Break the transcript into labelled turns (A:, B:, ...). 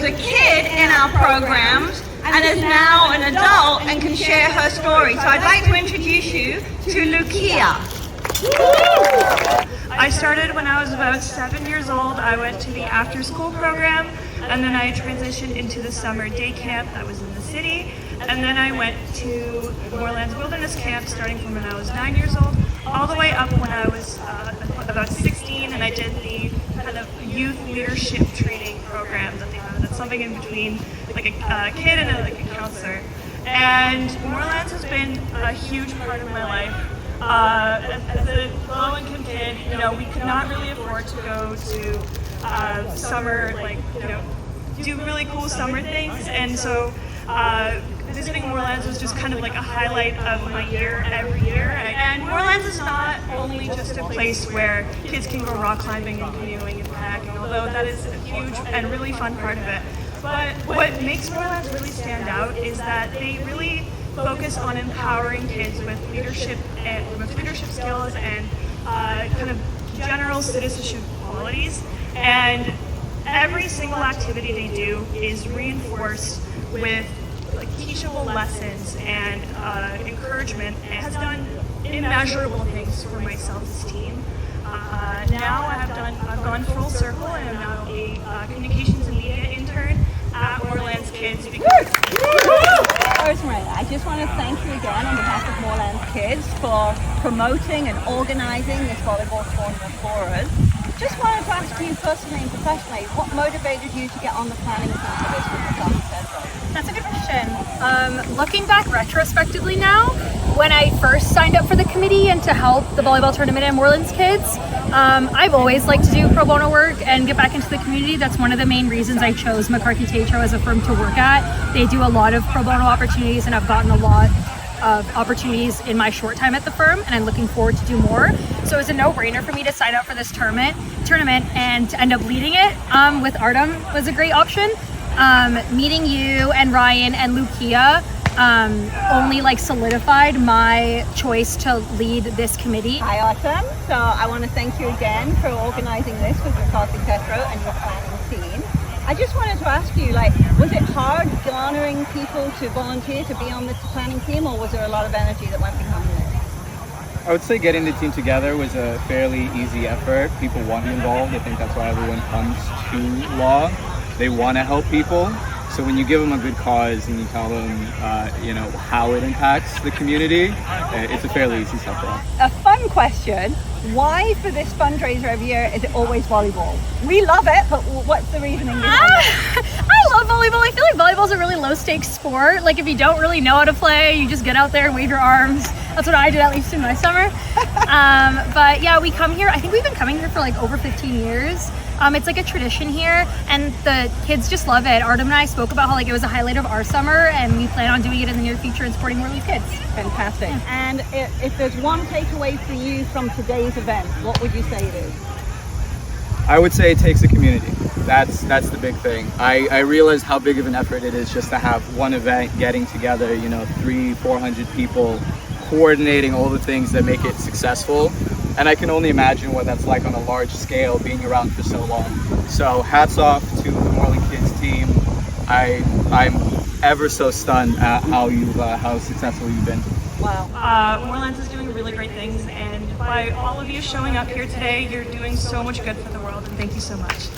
A: a kid in our programs and is now an adult and can share her story. So I'd like to introduce you to Lucia.
B: I started when I was about 7 years old. I went to the after-school program, and then I transitioned into the summer day camp that was in the city, and then I went to Moorelands Wilderness Camp starting from when I was 9 years old, all the way up when I was about 16, and I did the kind of youth leadership training program that they have. That's something in between like a kid and a counselor. And Moorelands has been a huge part of my life. As a low-income kid, you know, we could not really afford to go to summer, like, you know, do really cool summer things, and so visiting Moorelands was just kind of like a highlight of my year every year. And Moorelands is not only just a place where kids can go rock climbing and canoeing and kayaking, although that is a huge and really fun part of it. But what makes Moorelands really stand out is that they really focus on empowering kids with leadership skills and kind of general citizenship qualities. And every single activity they do is reinforced with like teachable lessons and encouragement, and has done immeasurable things for my self-esteem. Now I've gone full circle, and I'm now a communications and media intern at Moorelands Kids.
C: Rosemary, I just want to thank you again on behalf of Moorelands Kids for promoting and organising this volleyball tournament for us. Just wanted to ask you personally and professionally, what motivated you to get on the planning team for this with McCarthy Tétrault?
D: That's a good question. Looking back retrospectively now, when I first signed up for the committee and to help the volleyball tournament at Moorelands Kids, I've always liked to do pro bono work and get back into the community. That's one of the main reasons I chose McCarthy Tétrault as a firm to work at. They do a lot of pro bono opportunities, and I've gotten a lot of opportunities in my short time at the firm, and I'm looking forward to do more. So it's a no-brainer for me to sign up for this tournament and to end up leading it with Artem was a great option. Meeting you and Ryan and Lucia only like solidified my choice to lead this committee.
C: Hi, Artem. So I want to thank you again for organising this with McCarthy Tétrault and your planning team. I just wanted to ask you, like, was it hard garnering people to volunteer to be on this planning team, or was there a lot of energy that went behind it?
E: I would say getting the team together was a fairly easy effort. People want to be involved. I think that's why everyone comes to law. They want to help people. So when you give them a good cause and you tell them, how it impacts the community, it's a fairly easy step for us.
C: A fun question. Why for this fundraiser every year is it always volleyball? We love it, but what's the reasoning behind it?
D: I love volleyball. I feel like volleyball's a really low-stakes sport. Like, if you don't really know how to play, you just get out there and wave your arms. That's what I did, at least in my summer. But yeah, we come here. I think we've been coming here for like over 15 years. It's like a tradition here, and the kids just love it. Artem and I spoke about how like it was a highlight of our summer, and we plan on doing it in the near future and supporting Moorelands Kids.
C: Fantastic. Yeah. And if there's one takeaway for you from today's event, what would you say it is?
E: I would say it takes a community. That's the big thing. I realized how big of an effort it is just to have one event, getting together, 300-400 people, coordinating all the things that make it successful. And I can only imagine what that's like on a large scale, being around for so long. So hats off to the Moorelands Kids team. I'm ever so stunned at how successful you've been.
B: Wow. Moorelands is doing really great things, and by all of you showing up here today, you're doing so much good for the world, and thank you so much.